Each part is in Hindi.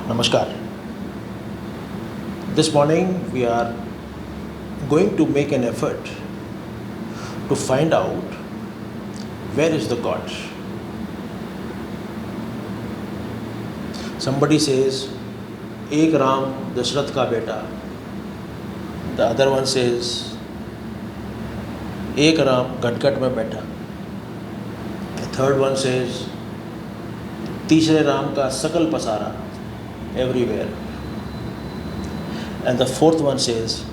Namaskar. This morning we are going to make an effort to find out where is the God. Somebody says, एक राम दशरथ का बेटा. The other one says, एक राम घटघट में बैठा. The third one says, तीसरे राम का सकल पसारा, everywhere. And the fourth one says,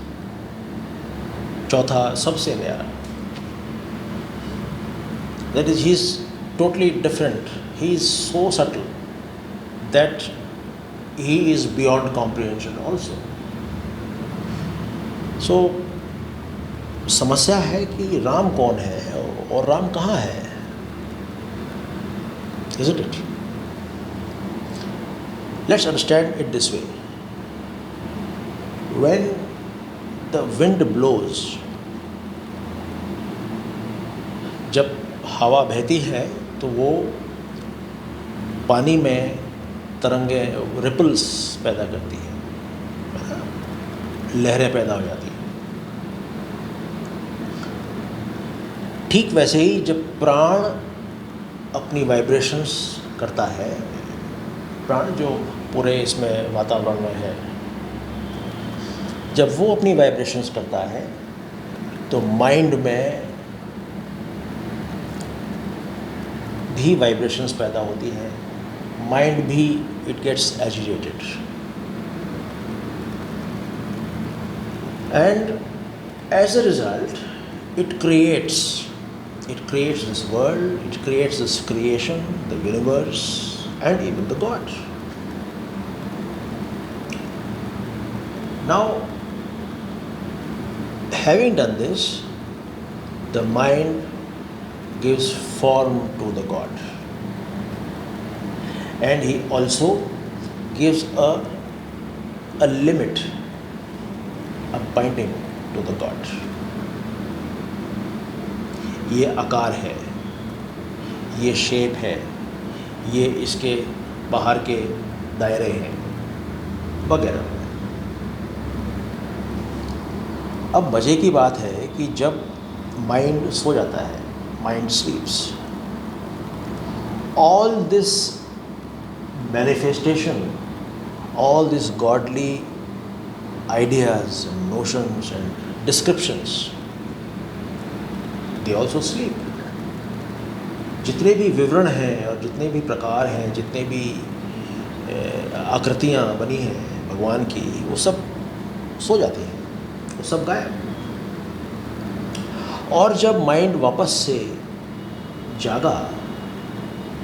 चौथा सबसे न्यारा. That is, he is totally different. He is so subtle that he is beyond comprehension also. So, समस्या है कि राम कौन है और राम कहाँ है? Isn't it? Let's understand it this way. When the wind blows, जब हवा बहती है तो वो पानी में तरंगे रिपल्स पैदा करती है, लहरें पैदा हो जाती हैं. ठीक वैसे ही जब प्राण अपनी वाइब्रेशंस करता है, प्राण जो पूरे इसमें वातावरण में है, जब वो अपनी वाइब्रेशंस करता है तो माइंड में भी वाइब्रेशंस पैदा होती हैं. माइंड भी it gets agitated and as a result it creates this world, it creates this creation, the universe and even the God. Now, having done this, the mind gives form to the God, and he also gives a limit, a binding to the God. ये आकार है, ये शेप है, ये इसके बाहर के दायरे हैं वगैरह. अब मज़े की बात है कि जब माइंड सो जाता है, mind स्लीप्स, all this manifestation, all this godly ideas and notions and descriptions, they also sleep. जितने भी विवरण हैं और जितने भी प्रकार हैं, जितने भी आकृतियाँ बनी हैं भगवान की, वो सब सो जाती हैं, वो सब गायब. और जब माइंड वापस से जागा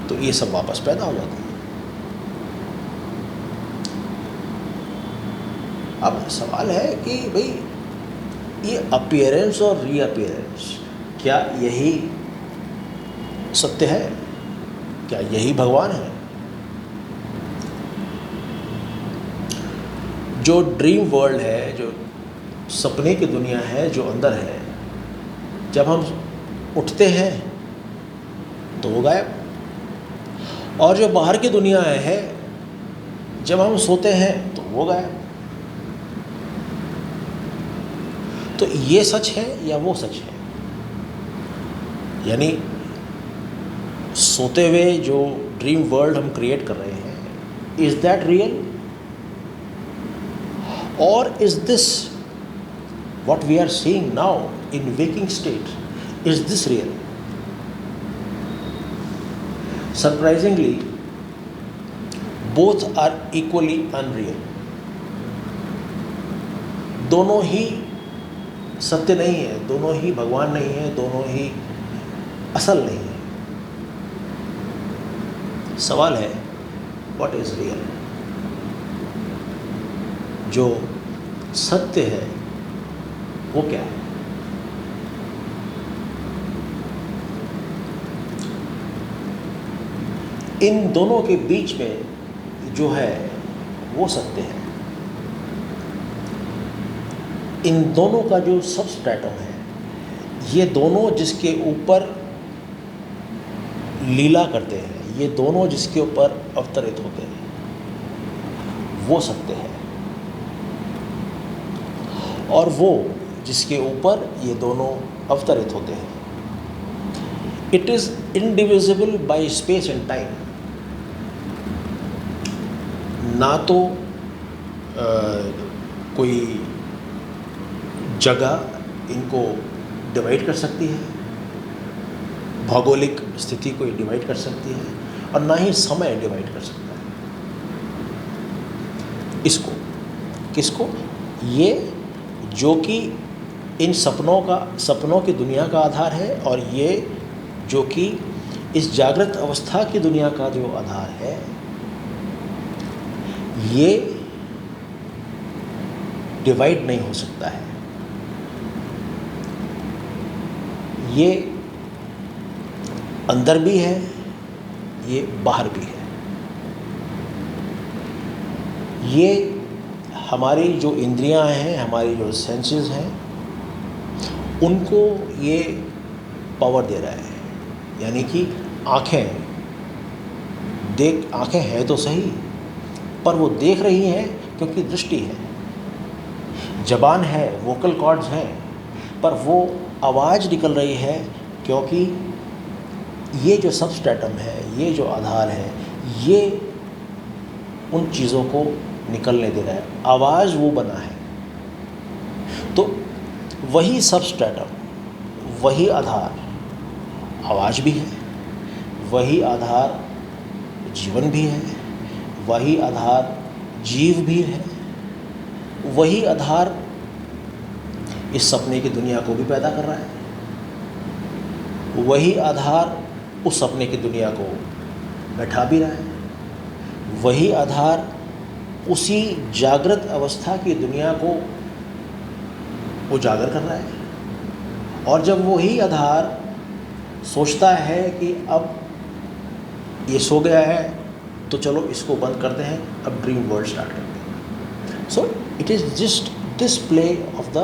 तो ये सब वापस पैदा हो जाती है. अब सवाल है कि भाई ये अपीयरेंस और रीअपीयरेंस, क्या यही सत्य है? क्या यही भगवान है? जो ड्रीम वर्ल्ड है, जो सपने की दुनिया है, जो अंदर है, जब हम उठते हैं तो वो गायब. और जो बाहर की दुनिया है, जब हम सोते हैं तो वो गायब. तो ये सच है या वो सच है? यानी सोते हुए जो ड्रीम वर्ल्ड हम क्रिएट कर रहे हैं, इज दैट रियल? और is this what we are seeing now in waking state, is this real? Surprisingly both are equally unreal. दोनों ही सत्य नहीं है, दोनों ही भगवान नहीं है, दोनों ही असल नहीं है. सवाल है, व्हाट इज रियल? जो सत्य है वो क्या है? इन दोनों के बीच में जो है वो सत्य है. इन दोनों का जो सबस्ट्रेटम है, ये दोनों जिसके ऊपर लीला करते हैं, ये दोनों जिसके ऊपर अवतरित होते हैं, वो सत्य है, और वो जिसके ऊपर ये दोनों अवतरित होते हैं। It is indivisible bye space and time. ना तो कोई जगह इनको डिवाइड कर सकती है, भौगोलिक स्थिति को डिवाइड कर सकती है, और ना ही समय डिवाइड कर सकता है इसको। किसको? ये जो कि इन सपनों की दुनिया का आधार है, और ये जो कि इस जागृत अवस्था की दुनिया का जो आधार है, ये डिवाइड नहीं हो सकता है। ये अंदर भी है, ये बाहर भी है। ये हमारी जो इंद्रियां हैं, हमारी जो सेंसेस हैं, उनको ये पावर दे रहा है। यानी कि आँखें हैं तो सही, पर वो देख रही हैं क्योंकि दृष्टि है। ज़बान है, वोकल कॉर्ड्स हैं, पर वो आवाज़ निकल रही है क्योंकि ये जो सबस्ट्रेटम है, ये जो आधार है, ये उन चीज़ों को निकलने दे रहा है। आवाज़ वो बना है। तो वही सबस्ट्रेटम, वही आधार आवाज़ भी है, वही आधार जीवन भी है, वही आधार जीव भी है, वही आधार इस सपने की दुनिया को भी पैदा कर रहा है, वही आधार उस सपने की दुनिया को बैठा भी रहा है, वही आधार उसी जागृत अवस्था की दुनिया को उजागर कर रहा है। और जब वही आधार सोचता है कि अब ये सो गया है तो चलो इसको बंद करते हैं, अब ड्रीम वर्ल्ड स्टार्ट करते हैं। So it is just this play of the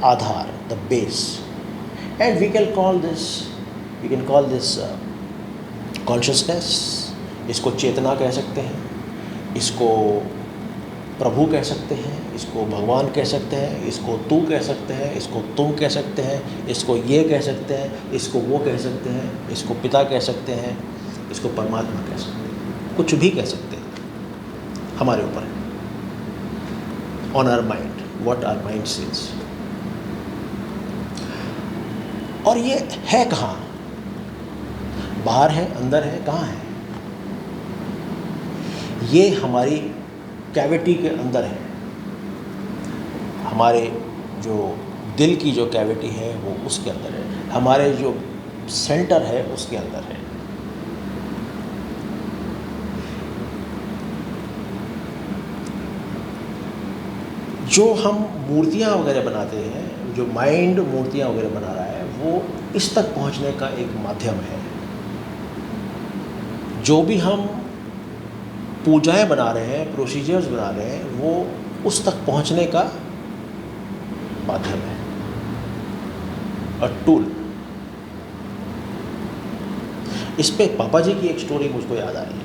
aadhaar, the base, and we can call this consciousness. इसको चेतना कह सकते हैं, इसको प्रभु कह सकते हैं, इसको भगवान कह सकते हैं, इसको तू कह सकते हैं, इसको तुम कह सकते हैं, इसको ये कह सकते हैं, इसको वो कह सकते हैं, इसको पिता कह सकते हैं, इसको परमात्मा कह सकते हैं, कुछ भी कह सकते हैं। हमारे ऊपर है, on our mind, what our mind says. और ये है कहाँ? बाहर है, अंदर है, कहाँ है? ये हमारी कैविटी के अंदर है। हमारे जो दिल की जो कैविटी है वो उसके अंदर है, हमारे जो सेंटर है उसके अंदर है। जो हम मूर्तियाँ वगैरह बनाते हैं, जो माइंड मूर्तियाँ वगैरह बना रहा है, वो इस तक पहुँचने का एक माध्यम है। जो भी हम पूजाएं बना रहे हैं, प्रोसीजर्स बना रहे हैं, वो उस तक पहुंचने का माध्यम है, अ टूल। इस पे पापा जी की एक स्टोरी मुझको याद आ रही है।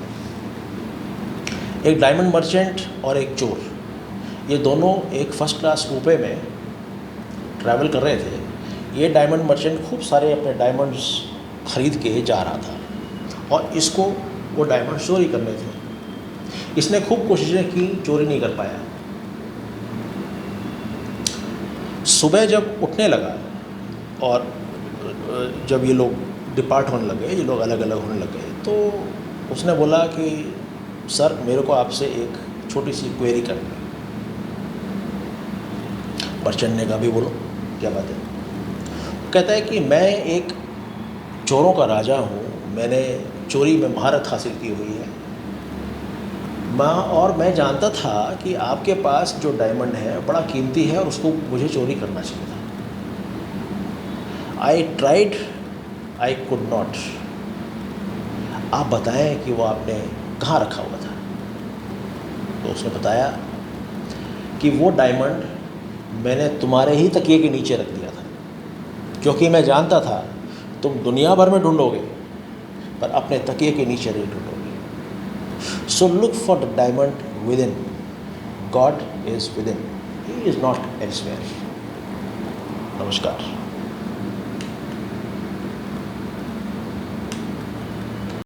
एक डायमंड मर्चेंट और एक चोर, ये दोनों एक फर्स्ट क्लास कूपे में ट्रैवल कर रहे थे। ये डायमंड मर्चेंट खूब सारे अपने डायमंड्स खरीद के जा रहा था, और इसको वो डायमंड चोरी करने थे। इसने खूब कोशिशें की, चोरी नहीं कर पाया। सुबह जब उठने लगा और जब ये लोग डिपार्ट होने लगे, ये लोग अलग अलग होने लगे, तो उसने बोला कि सर, मेरे को आपसे एक छोटी सी क्वेरी करनी है। मर्चेंट ने कहा, भी बोलो, क्या बात है? कहता है कि मैं एक चोरों का राजा हूँ, मैंने चोरी में महारत हासिल की हुई है। मैं जानता था कि आपके पास जो डायमंड है बड़ा कीमती है और उसको मुझे चोरी करना चाहिए था। I tried, I could not. आप बताएं कि वो आपने कहाँ रखा हुआ था? तो उसने बताया कि वो डायमंड मैंने तुम्हारे ही तकिए के नीचे रख दिया था, क्योंकि मैं जानता था तुम दुनिया भर में ढूंढोगे पर अपने तकिए के नीचे नहीं ढूंढोगे। So look for the diamond within. God is within. He is not elsewhere. नमस्कार.